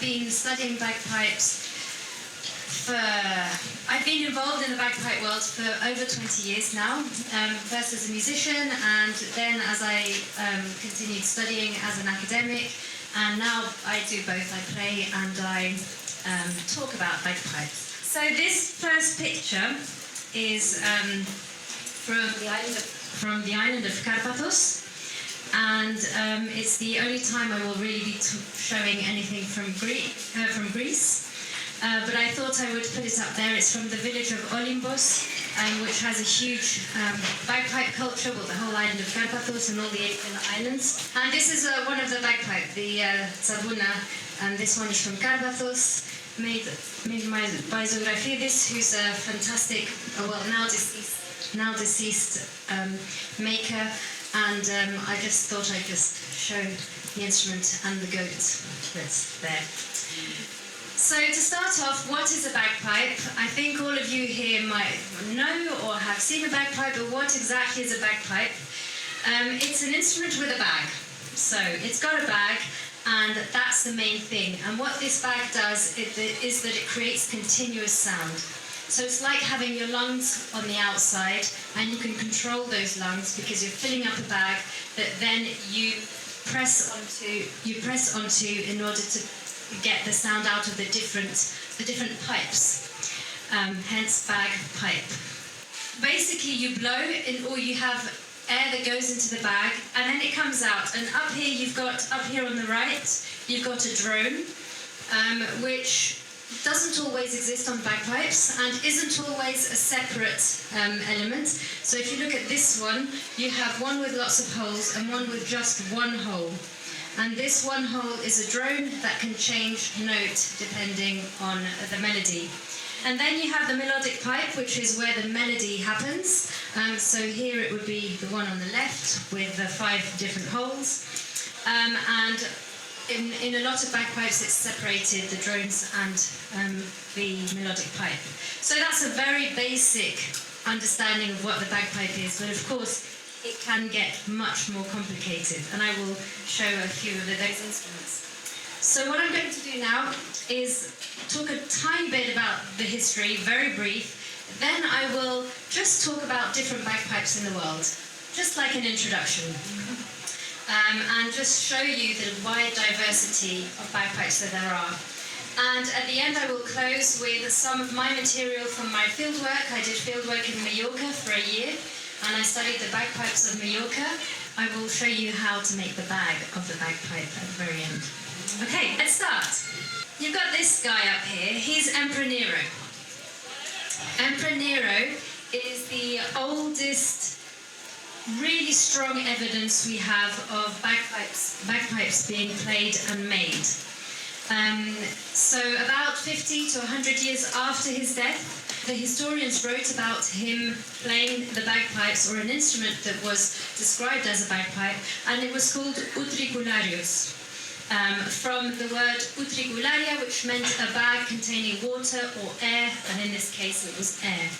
I've been studying bagpipes I've been involved in the bagpipe world for over 20 years now, first as a musician and then as I continued studying as an academic, and now I do both. I play and I talk about bagpipes. So this first picture is from the island of Karpathos, and it's the only time I will really be showing anything from Greece. But I thought I would put it up there. It's from the village of Olympos, which has a huge bagpipe culture, well, the whole island of Karpathos and all the 8 islands. And this is one of the bagpipe, the Tsabouna, and this one is from Karpathos, made by Zographidis, who's a fantastic, now deceased maker. And I just thought I'd just show the instrument and the goat that's there. So to start off, what is a bagpipe? I think all of you here might know or have seen a bagpipe, but what exactly is a bagpipe? It's an instrument with a bag. So it's got a bag, and that's the main thing. And what this bag does is that it creates continuous sound. So it's like having your lungs on the outside, and you can control those lungs because you're filling up a bag that then you press onto in order to get the sound out of the different pipes, hence bagpipe. Basically, you blow or you have air that goes into the bag, and then it comes out. And up here on the right, you've got a drone, which doesn't always exist on bagpipes and isn't always a separate element. So if you look at this one, you have one with lots of holes and one with just one hole. And this one hole is a drone that can change note depending on the melody. And then you have the melodic pipe, which is where the melody happens. So here it would be the one on the left with the 5 different holes. And in a lot of bagpipes it's separated, the drones and the melodic pipe. So that's a very basic understanding of what the bagpipe is, but of course it can get much more complicated, and I will show a few of those instruments. So what I'm going to do now is talk a tiny bit about the history, very brief. Then I will just talk about different bagpipes in the world, just like an introduction. And just show you the wide diversity of bagpipes that there are. And at the end I will close with some of my material from my fieldwork. I did fieldwork in Mallorca for a year, and I studied the bagpipes of Mallorca. I will show you how to make the bag of the bagpipe at the very end. Okay, let's start. You've got this guy up here. He's Emperor Nero. Emperor Nero is the oldest really strong evidence we have of bagpipes being played and made. So about 50 to 100 years after his death, the historians wrote about him playing the bagpipes, or an instrument that was described as a bagpipe, and it was called utricularius, from the word utricularia, which meant a bag containing water or air, and in this case it was air.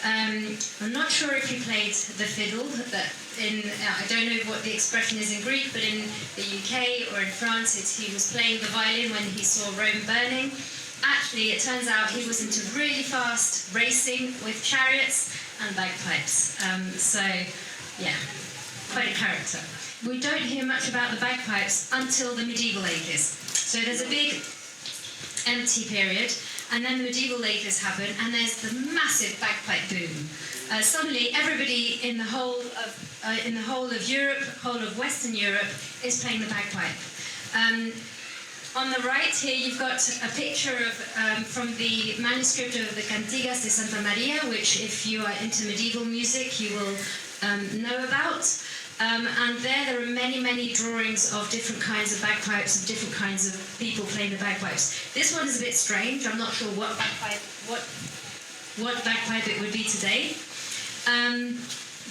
I'm not sure if he played the fiddle, I don't know what the expression is in Greek, but in the UK or in France he was playing the violin when he saw Rome burning. Actually, it turns out he was into really fast racing with chariots and bagpipes. So, yeah, quite a character. We don't hear much about the bagpipes until the medieval ages. So there's a big empty period, and then the medieval ages happen, and there's the massive bagpipe boom. Suddenly, everybody in the whole of Europe, whole of Western Europe, is playing the bagpipe. On the right here, you've got a picture of from the manuscript of the Cantigas de Santa Maria, which, if you are into medieval music, you will know about. And there are many, many drawings of different kinds of bagpipes, of different kinds of people playing the bagpipes. This one is a bit strange. I'm not sure what bagpipe it would be today.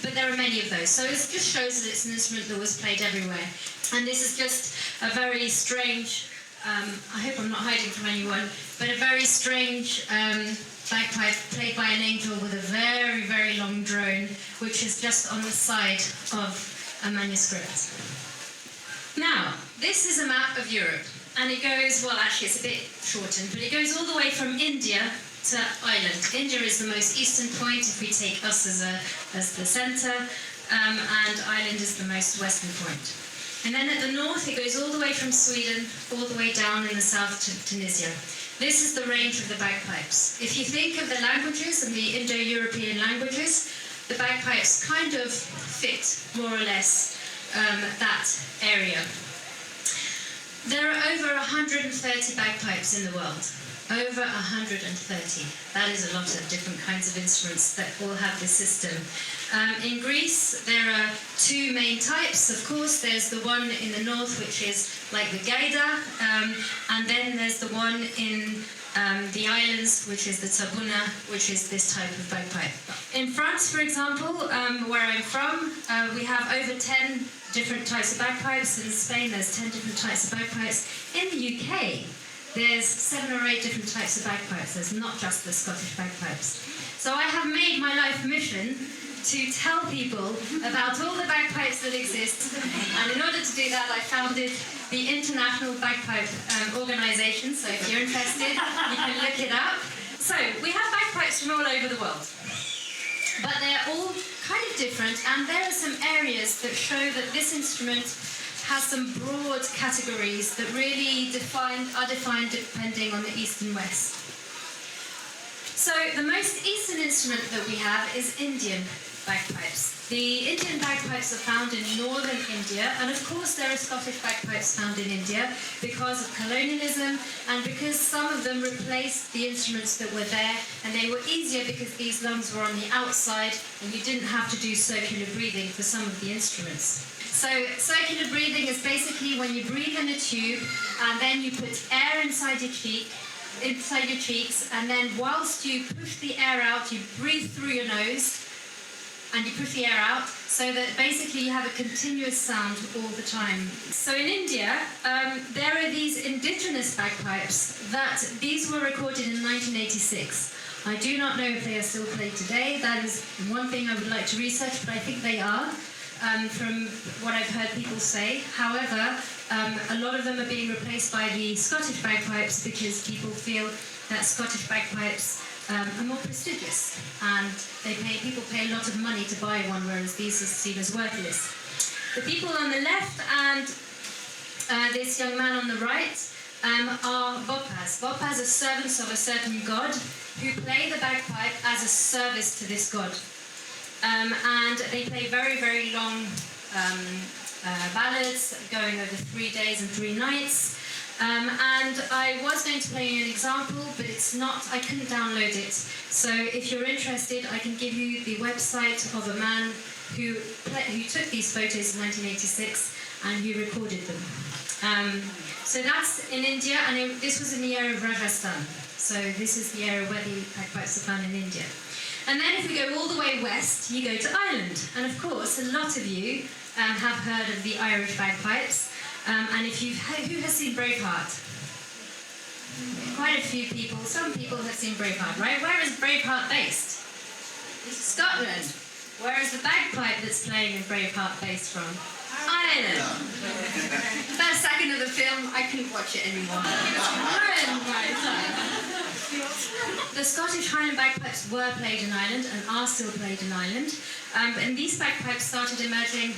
But there are many of those. So it just shows that it's an instrument that was played everywhere. And this is just a very strange, I hope I'm not hiding from anyone, but a very strange bagpipe played by an angel with a very, very long drone, which is just on the side of a manuscript. Now, this is a map of Europe. and it goes, well, actually it's a bit shortened, but it goes all the way from India to Ireland. India is the most eastern point if we take us as the centre, and Ireland is the most western point. And then at the north it goes all the way from Sweden all the way down in the south to Tunisia. This is the range of the bagpipes. If you think of the languages and the Indo-European languages, the bagpipes kind of fit more or less that area. There are over 130 bagpipes in the world. Over 130. That is a lot of different kinds of instruments that all have this system. In Greece, there are two main types, of course. There's the one in the north, which is like the gaida, and then there's the one in the islands, which is the tabuna, which is this type of bagpipe. In France, for example, where I'm from, we have over 10 different types of bagpipes. In Spain, there's 10 different types of bagpipes. In the UK, there's 7 or 8 different types of bagpipes. There's not just the Scottish bagpipes. So I have made my life mission to tell people about all the bagpipes that exist. And in order to do that, I founded the International Bagpipe Organisation. So if you're interested, you can look it up. So we have bagpipes from all over the world. But they're all kind of different. And there are some areas that show that this instrument has some broad categories that really are defined depending on the east and west. So the most eastern instrument that we have is Indian bagpipes. The Indian bagpipes are found in northern India, and of course there are Scottish bagpipes found in India because of colonialism and because some of them replaced the instruments that were there, and they were easier because these lungs were on the outside and you didn't have to do circular breathing for some of the instruments. So circular breathing is basically when you breathe in a tube and then you put air inside your cheeks, and then whilst you push the air out, you breathe through your nose and you push the air out, so that basically you have a continuous sound all the time. So in India, there are these indigenous bagpipes these were recorded in 1986. I do not know if they are still played today. That is one thing I would like to research, but I think they are. From what I've heard people say. However, a lot of them are being replaced by the Scottish bagpipes because people feel that Scottish bagpipes are more prestigious, and people pay a lot of money to buy one, whereas these are seen as worthless. The people on the left and this young man on the right are bopas. Bopas are servants of a certain god who play the bagpipe as a service to this god. And they play very, very long ballads going over 3 days and 3 nights. And I was going to play you an example, but I couldn't download it. So if you're interested, I can give you the website of a man who took these photos in 1986 and who recorded them. So that's in India, and this was in the area of Rajasthan. So this is the area where the bagpipes are found in India. And then if we go all the way west, you go to Ireland. And of course, a lot of you have heard of the Irish bagpipes. And who has seen Braveheart? Quite a few people. Some people have seen Braveheart, right? Where is Braveheart based? Scotland. Where is the bagpipe that's playing in Braveheart based from? Ireland. First second of the film, I couldn't watch it anymore. The Scottish Highland bagpipes were played in Ireland and are still played in Ireland. And these bagpipes started emerging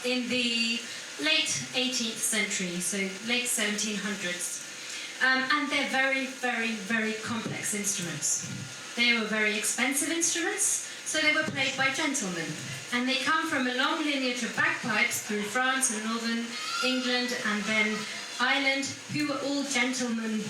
in the late 18th century, so late 1700s. And they're very, very, very complex instruments. They were very expensive instruments, so they were played by gentlemen. And they come from a long lineage of bagpipes through France and northern England and then Ireland, who were all gentlemen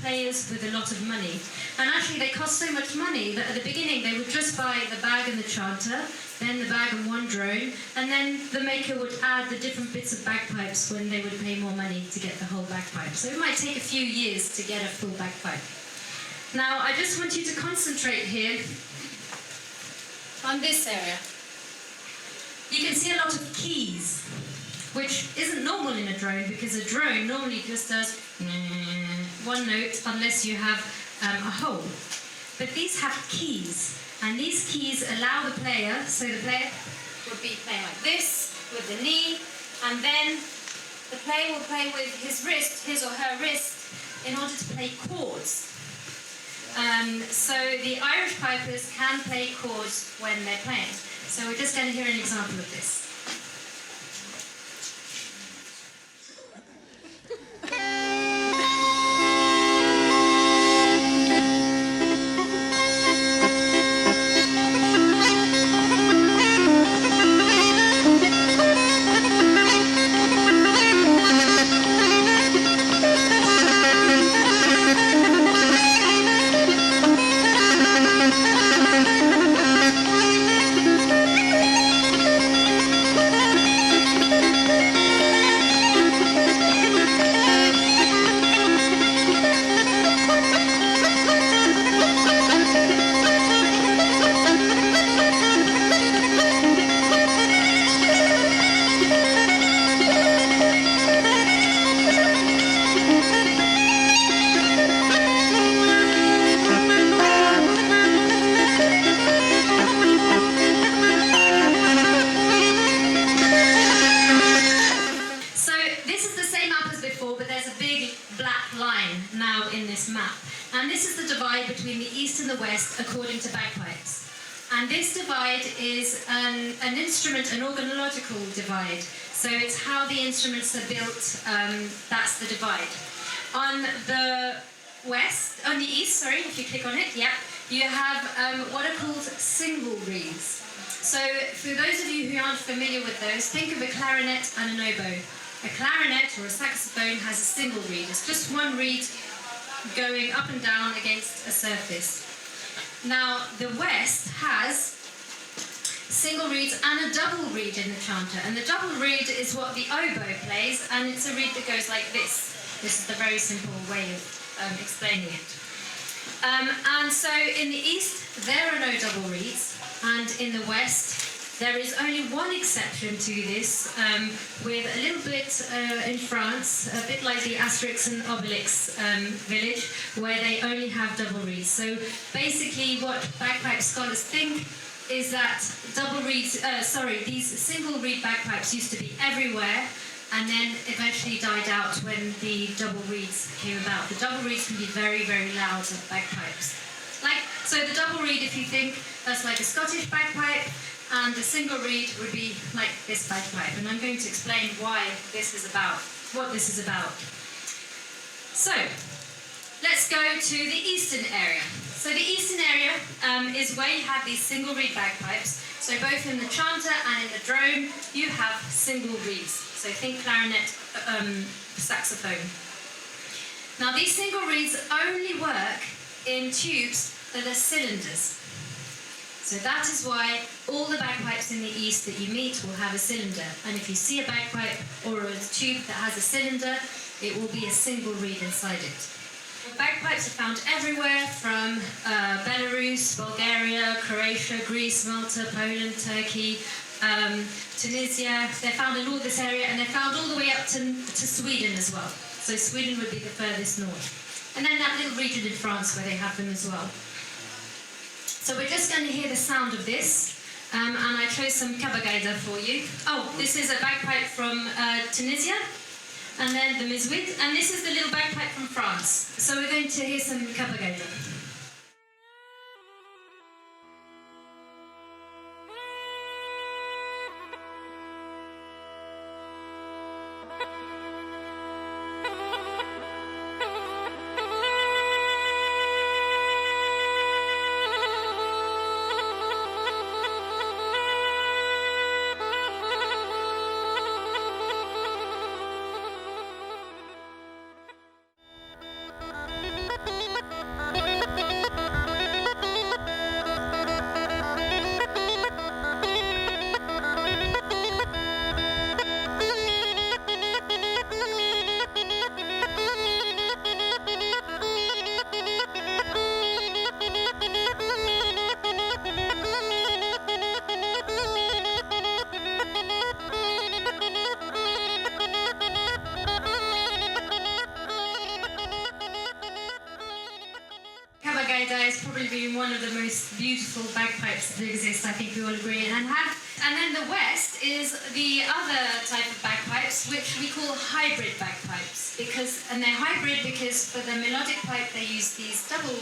players with a lot of money. And actually they cost so much money that at the beginning they would just buy the bag and the chanter, then the bag and one drone, and then the maker would add the different bits of bagpipes when they would pay more money to get the whole bagpipe. So it might take a few years to get a full bagpipe. Now I just want you to concentrate here on this area. You can see a lot of keys, which isn't normal in a drone because a drone normally just does one note unless you have a hole. But these have keys, and these keys allow the player, so the player would be playing like this with the knee, and then the player will play with his wrist, his or her wrist, in order to play chords. So the Irish pipers can play chords when they're playing. So we're just going to hear an example of this. According to bagpipes. And this divide is an instrument, an organological divide. So it's how the instruments are built, that's the divide. On the east, if you click on it, you have what are called single reeds. So for those of you who aren't familiar with those, think of a clarinet and an oboe. A clarinet or a saxophone has a single reed. It's just one reed going up and down against a surface. Now, the West has single reeds and a double reed in the chanter. And the double reed is what the oboe plays, and it's a reed that goes like this. This is the very simple way of explaining it. And so in the East, there are no double reeds, and in the West, there is only one exception to this, with a little bit in France, a bit like the Asterix and Obelix village, where they only have double reeds. So basically what bagpipe scholars think is that these single reed bagpipes used to be everywhere, and then eventually died out when the double reeds came about. The double reeds can be very, very loud bagpipes. So the double reed, if you think, that's like a Scottish bagpipe, and the single reed would be like this bagpipe. And I'm going to explain what this is about. So, let's go to the eastern area. So the eastern area is where you have these single reed bagpipes. So both in the chanter and in the drone, you have single reeds. So think clarinet, saxophone. Now these single reeds only work in tubes that are cylinders. So that is why all the bagpipes in the East that you meet will have a cylinder. And if you see a bagpipe or a tube that has a cylinder, it will be a single reed inside it. Bagpipes are found everywhere from Belarus, Bulgaria, Croatia, Greece, Malta, Poland, Turkey, Tunisia. They're found in all this area, and they're found all the way up to Sweden as well. So Sweden would be the furthest north. And then that little region in France where they have them as well. So we're just going to hear the sound of this, and I chose some kabagaida for you. Oh, this is a bagpipe from Tunisia, and then the mizwit, and this is the little bagpipe from France. So we're going to hear some kabagaida. Is probably one of the most beautiful bagpipes that exist, I think we all agree, and And then the west is the other type of bagpipes, which we call hybrid bagpipes, and they're hybrid because for the melodic pipe they use these double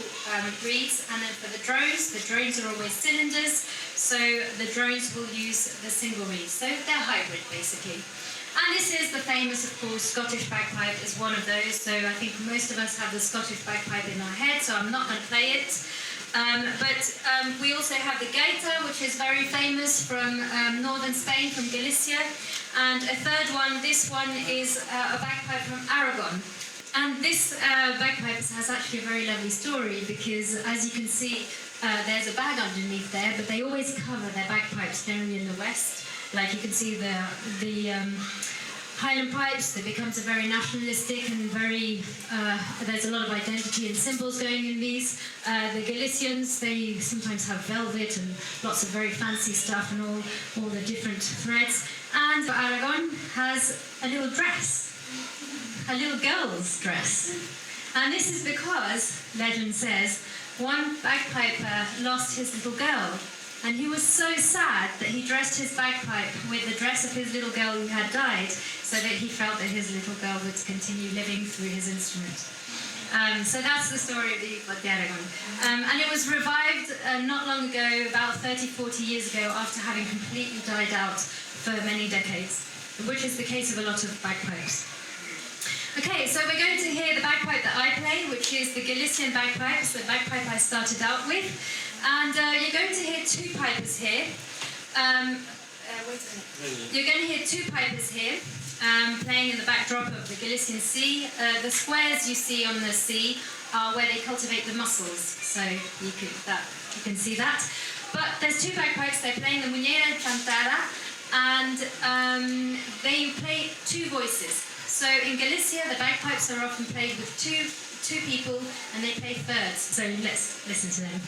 reeds, and then for the drones are always cylinders, so the drones will use the single reeds. So they're hybrid basically. And this is the famous, of course, Scottish bagpipe is one of those. So I think most of us have the Scottish bagpipe in our head, so I'm not going to play it. But we also have the gaita, which is very famous from northern Spain, from Galicia. And a third one, this one is a bagpipe from Aragon. And this bagpipe has actually a very lovely story because, as you can see, there's a bag underneath there, but they always cover their bagpipes generally in the west. Like you can see the Highland pipes, it becomes a very nationalistic and very, there's a lot of identity and symbols going in these. The Galicians, they sometimes have velvet and lots of very fancy stuff and all the different threads. And Aragon has a little dress, a little girl's dress. And this is because, legend says, one bagpiper lost his little girl. And he was so sad that he dressed his bagpipe with the dress of his little girl who had died, so that he felt that his little girl would continue living through his instrument. So that's the story of the Aragon. And it was revived not long ago, about 30, 40 years ago, after having completely died out for many decades, which is the case of a lot of bagpipes. Okay, so we're going to hear the bagpipe that I play, which is the Galician Bagpipes, the bagpipe I started out with. And you're going to hear two pipers here. You're going to hear two pipers here playing in the backdrop of the Galician Sea. The squares you see on the sea are where they cultivate the mussels, so you can see that. But there's two bagpipes. They're playing the Muñeira Chantada, and they play two voices. So in Galicia, the bagpipes are often played with two people, and they play thirds. So let's listen to them.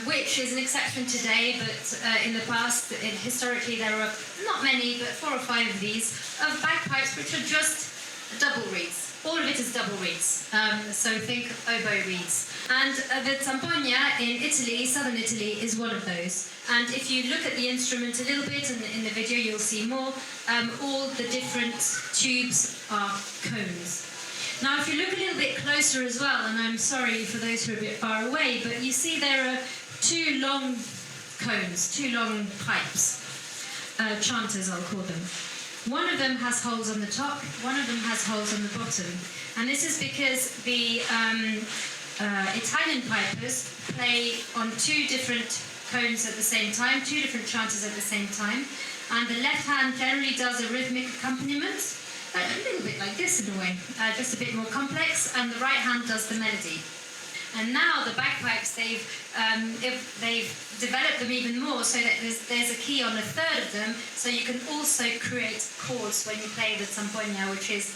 Which is an exception today, but in the past, historically, there are not many, but 4 or 5 of these, of bagpipes which are just double reeds. All of it is double reeds, so think oboe reeds. And the zampogna in Italy, southern Italy, is one of those. And if you look at the instrument a little bit, and in the video you'll see more, all the different tubes are cones. Now, if you look a little bit closer as well, and I'm sorry for those who are a bit far away, but you see there are 2 long cones, 2 long pipes, chanters I'll call them. One of them has holes on the top, one of them has holes on the bottom. And this is because the Italian pipers play on 2 different cones at the same time, 2 different chanters at the same time. And the left hand generally does a rhythmic accompaniment, a little bit like this in a way, just a bit more complex, and the right hand does the melody. And now the bagpipes, they've developed them even more so that there's a key on a third of them, so you can also create chords when you play the zampogna, which is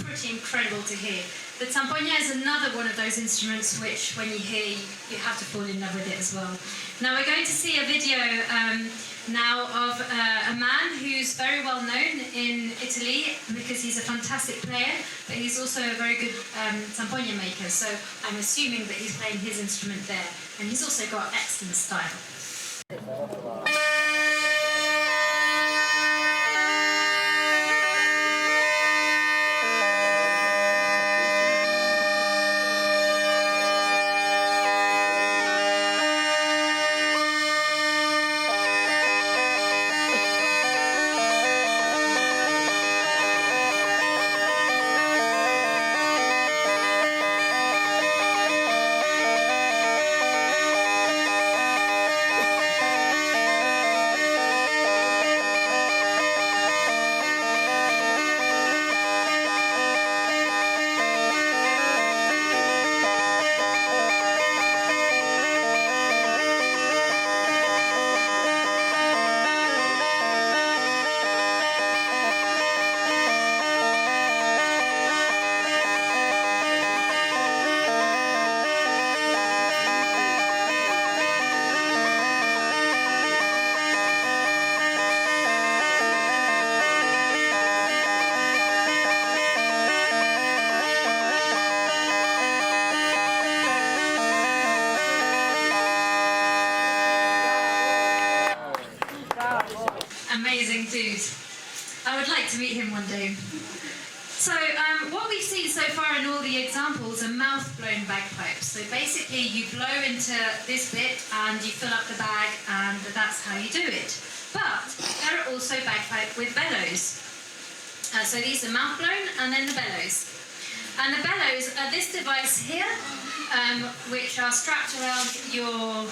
pretty incredible to hear. The zampogna is another one of those instruments which, when you hear, you have to fall in love with it as well. Now we're going to see a video now of a man who's very well known in Italy because he's a fantastic player, but he's also a very good zampoña maker, so I'm assuming that he's playing his instrument there, and he's also got excellent style. Amazing dude. I would like to meet him one day. So what we've seen so far in all the examples are mouth-blown bagpipes. So basically you blow into this bit and you fill up the bag, and that's how you do it. But there are also bagpipe with bellows. So these are mouth-blown and then the bellows. And the bellows are this device here, which are strapped around your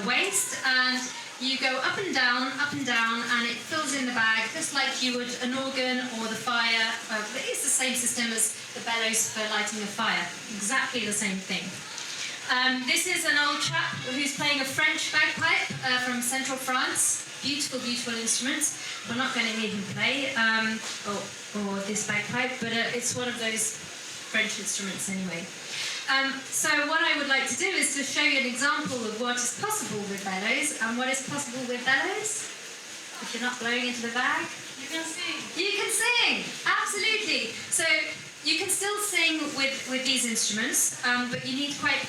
waist, and you go up and down, and it fills in the bag just like you would an organ or the fire. It's the same system as the bellows for lighting a fire. Exactly the same thing. This is an old chap who's playing a French bagpipe from central France. Beautiful, beautiful instrument. We're not going to hear him play, or this bagpipe, but it's one of those French instruments anyway. So what I would like to do is to show you an example of what is possible with bellows, and what is possible with bellows. If you're not blowing into the bag, you can sing. You can sing, absolutely. So you can still sing with these instruments, but you need quite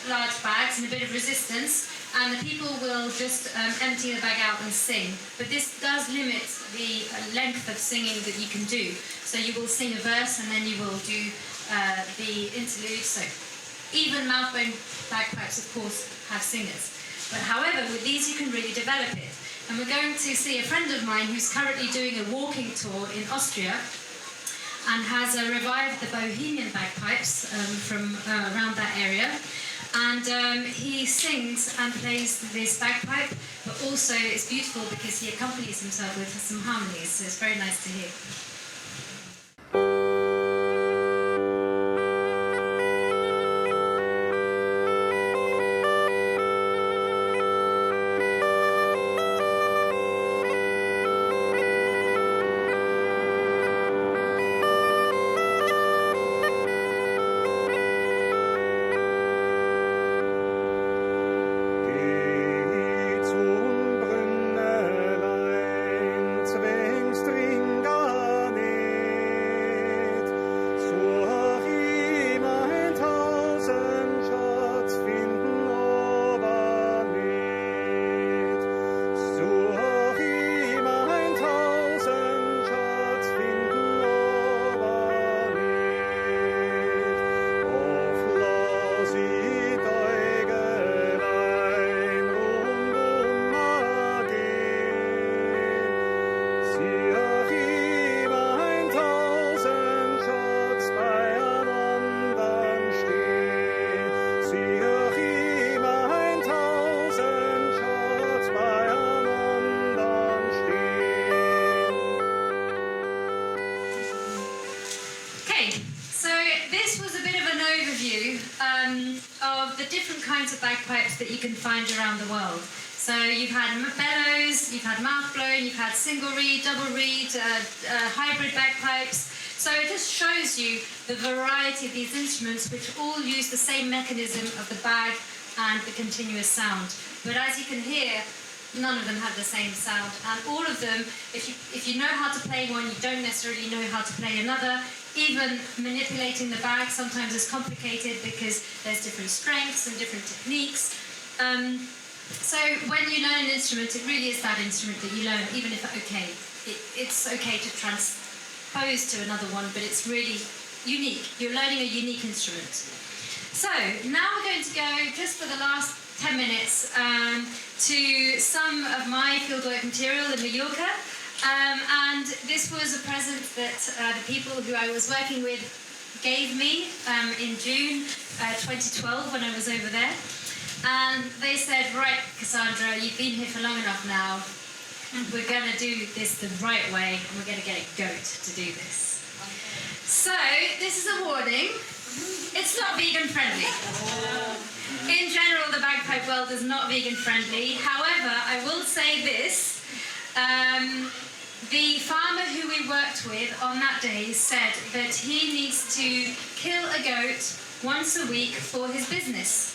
large bags and a bit of resistance, and the people will just empty the bag out and sing. But this does limit the length of singing that you can do. So you will sing a verse and then you will do the interlude. So even mouth-blown bagpipes, of course, have singers. But however, with these you can really develop it. And we're going to see a friend of mine who's currently doing a walking tour in Austria and has revived the Bohemian Bagpipes from around that area. And he sings and plays this bagpipe, but also it's beautiful because he accompanies himself with some harmonies, so it's very nice to hear. Of the different kinds of bagpipes that you can find around the world. So you've had bellows, you've had mouth blowing, you've had single reed, double reed, hybrid bagpipes. So it just shows you the variety of these instruments, which all use the same mechanism of the bag and the continuous sound. But as you can hear, none of them have the same sound. And all of them, if you know how to play one, you don't necessarily know how to play another. Even manipulating the bag sometimes is complicated because there's different strengths and different techniques. So when you learn an instrument, it really is that instrument that you learn, even if it's okay to transpose to another one, but it's really unique. You're learning a unique instrument. So now we're going to go, just for the last 10 minutes, to some of my fieldwork material in Mallorca. And this was a present that the people who I was working with gave me in June 2012 when I was over there. And they said, right, Cassandra, you've been here for long enough now. We're going to do this the right way, and we're going to get a goat to do this. So, this is a warning. It's not vegan friendly. In general, the bagpipe world is not vegan friendly. However, I will say this. The farmer who we worked with on that day said that he needs to kill a goat once a week for his business.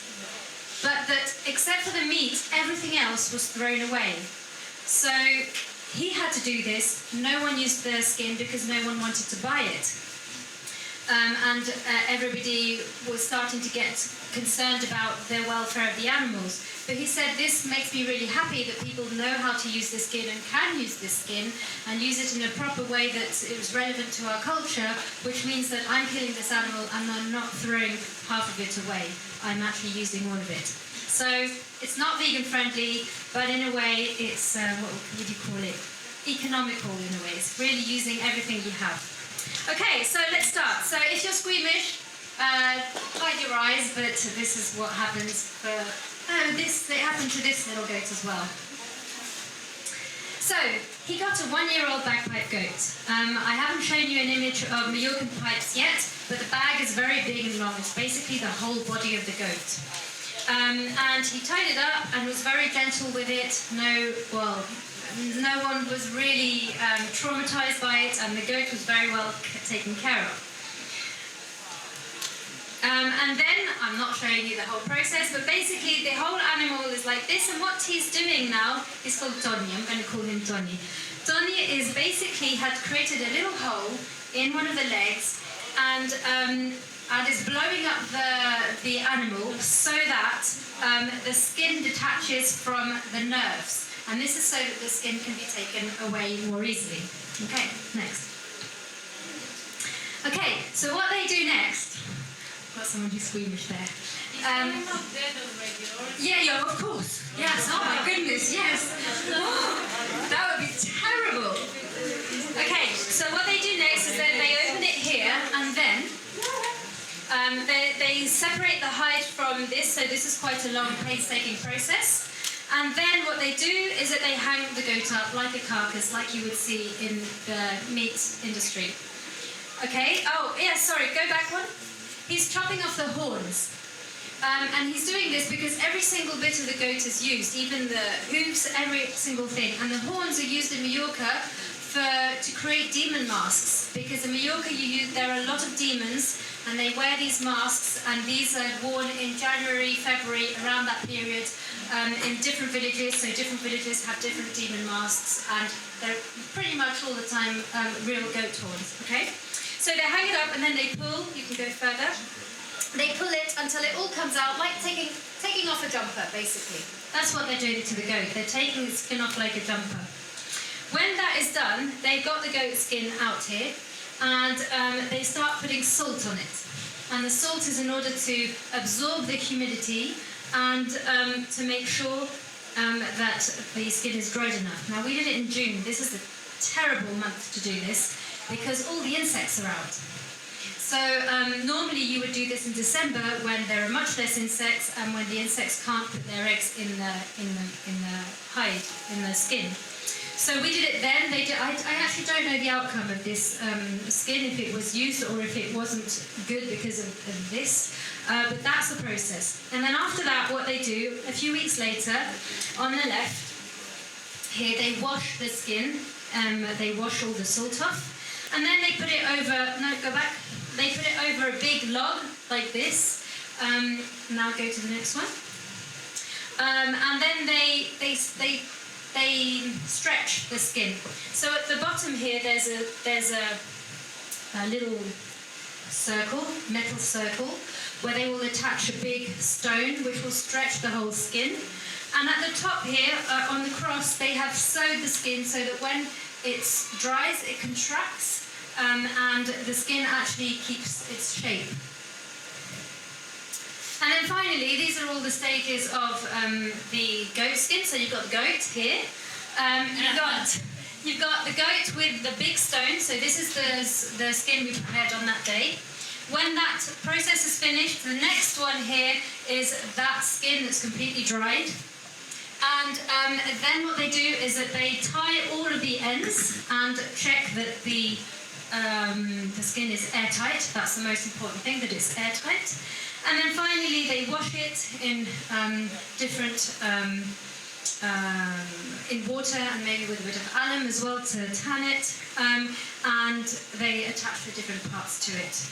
But that, except for the meat, everything else was thrown away. So he had to do this. No one used the skin because no one wanted to buy it. And everybody was starting to get concerned about the welfare of the animals. But he said, this makes me really happy that people know how to use this skin and can use this skin and use it in a proper way that it was relevant to our culture, which means that I'm killing this animal and I'm not throwing half of it away. I'm actually using all of it. So it's not vegan friendly, but in a way it's, what would you call it? Economical in a way. It's really using everything you have. Okay, so let's start. So if you're squeamish, hide your eyes, but this is what happens for... it happened to this little goat as well. So, he got a 1-year-old bagpipe goat. I haven't shown you an image of Mallorcan pipes yet, but the bag is very big and long. It's basically the whole body of the goat. And he tied it up and was very gentle with it. No one was really traumatized by it, and the goat was very well taken care of. And then, I'm not showing you the whole process, but basically the whole animal is like this, and what he's doing now is called Tony. I'm going to call him Tony. Tony is basically had created a little hole in one of the legs and is blowing up the animal so that the skin detaches from the nerves. And this is so that the skin can be taken away more easily. Okay, next. Okay, so what they do next... Got someone who's squeamish there. Not dead already, yeah, of course. Yes, oh my goodness, yes. Oh, that would be terrible. Okay, so what they do next is that they open it here, and then they separate the hide from this, so this is quite a long, painstaking process. And then what they do is that they hang the goat up like a carcass, like you would see in the meat industry. Okay, oh, yeah, sorry, go back one. He's chopping off the horns. And he's doing this because every single bit of the goat is used, even the hooves, every single thing. And the horns are used in Mallorca to create demon masks. Because in Mallorca there are a lot of demons, and they wear these masks, and these are worn in January, February, around that period, in different villages. So different villages have different demon masks, and they're pretty much all the time real goat horns, okay? So they hang it up and then they pull, you can go further. They pull it until it all comes out, like taking off a jumper, basically. That's what they're doing to the goat. They're taking the skin off like a jumper. When that is done, they've got the goat skin out here, and they start putting salt on it. And the salt is in order to absorb the humidity and to make sure that the skin is dried enough. Now, we did it in June. This is a terrible month to do this, because all the insects are out. So normally you would do this in December when there are much less insects and when the insects can't put their eggs in the hide, in the skin. So we did it then. I actually don't know the outcome of this skin, if it was used or if it wasn't good because of this. But that's the process. And then after that, what they do, a few weeks later, on the left, here they wash the skin. They wash all the salt off. And then they put it over, no, go back. They put it over a big log like this. Now go to the next one. And then they they stretch the skin. So at the bottom here, there's a little circle, metal circle, where they will attach a big stone which will stretch the whole skin. And at the top here, on the cross, they have sewed the skin so that when it dries, it contracts, and the skin actually keeps its shape. And then finally, these are all the stages of the goat skin. So you've got the goat here. You've got the goat with the big stone. So this is the skin we prepared on that day. When that process is finished, the next one here is that skin that's completely dried. And then what they do is that they tie all of the ends and check that the skin is airtight. That's the most important thing, that it's airtight. And then finally they wash it in in water and maybe with a bit of alum as well to tan it. And they attach the different parts to it.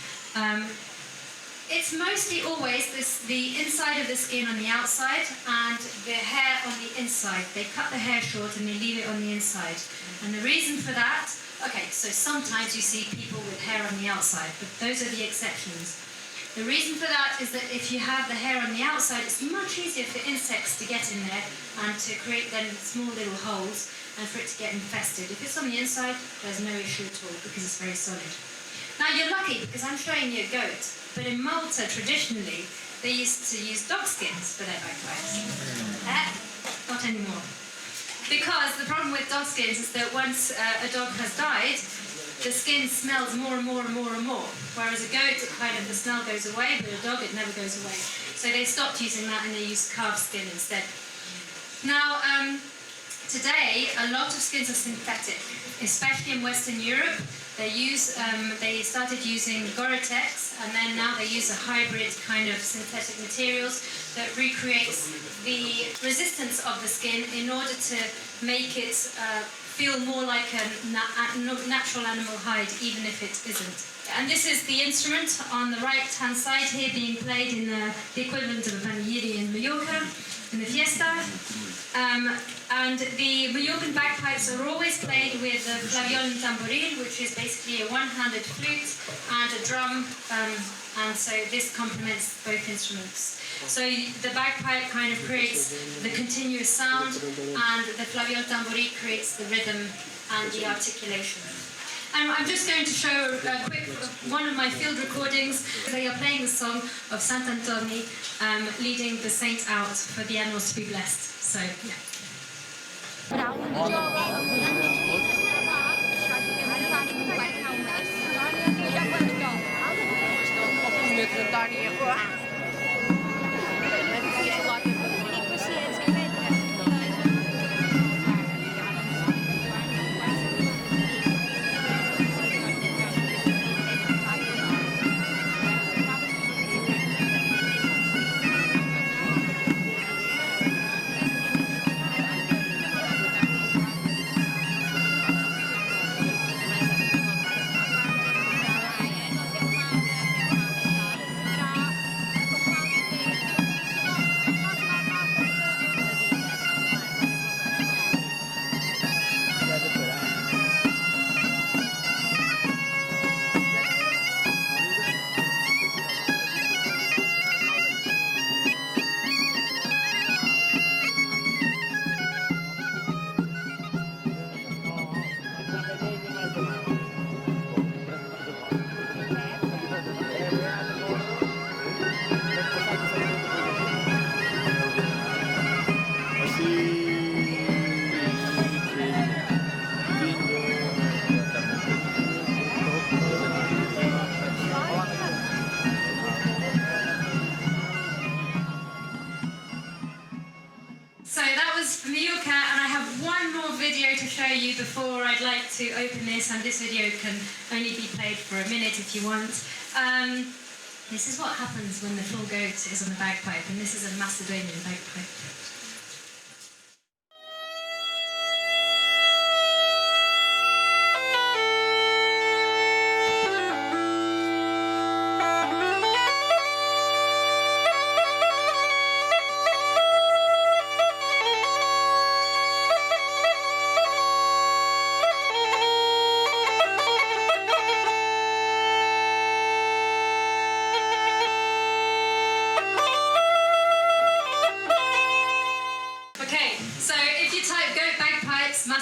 It's mostly always the inside of the skin on the outside and the hair on the inside. They cut the hair short and they leave it on the inside. And the reason for that, okay, so sometimes you see people with hair on the outside, but those are the exceptions. The reason for that is that if you have the hair on the outside, it's much easier for insects to get in there and to create then small little holes and for it to get infested. If it's on the inside, there's no issue at all because it's very solid. Now you're lucky because I'm showing you a goat, but in Malta traditionally they used to use dog skins for their bagpipes. Not anymore. Because the problem with dog skins is that once a dog has died, the skin smells more and more and more and more. Whereas a goat, the smell goes away, but a dog, it never goes away. So they stopped using that and they used calf skin instead. Now, today, a lot of skins are synthetic, especially in Western Europe. They started using Gore-Tex, and then now they use a hybrid kind of synthetic materials that recreates the resistance of the skin in order to make it feel more like a natural animal hide, even if it isn't. And this is the instrument on the right-hand side here being played in the equivalent of a panigiri in Mallorca, in the fiesta. And the Mallorcan bagpipes are always played with the flaviol and tamboril, which is basically a one-handed flute and a drum, and so this complements both instruments. So the bagpipe kind of creates the continuous sound, and the flaviol tamboril creates the rhythm and the articulation. I'm just going to show a quick one of my field recordings. They are playing the song of Sant Antoni, leading the saint out for the animals to be blessed. So, yeah. Before I'd like to open this, and this video can only be played for a minute if you want. This is what happens when the full goat is on the bagpipe, and this is a Macedonian bagpipe.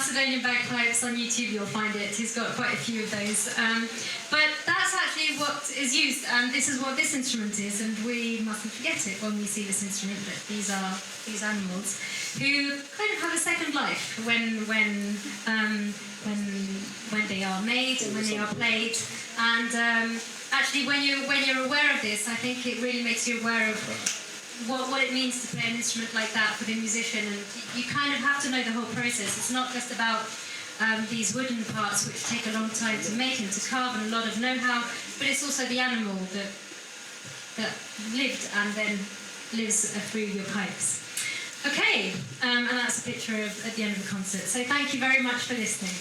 Macedonian bagpipes on YouTube, you'll find it. He's got quite a few of those. But that's actually what is used, and this is what this instrument is, and we mustn't forget it when we see this instrument, that these are these animals who kind of have a second life when they are made and when they are played. And actually, when you're aware of this, I think it really makes you aware of what it means to play an instrument like that for the musician, and you kind of have to know the whole process. It's not just about these wooden parts which take a long time to make and to carve and a lot of know-how, but it's also the animal that lived and then lives through your pipes. Okay, and that's a picture of at the end of the concert. So thank you very much for listening.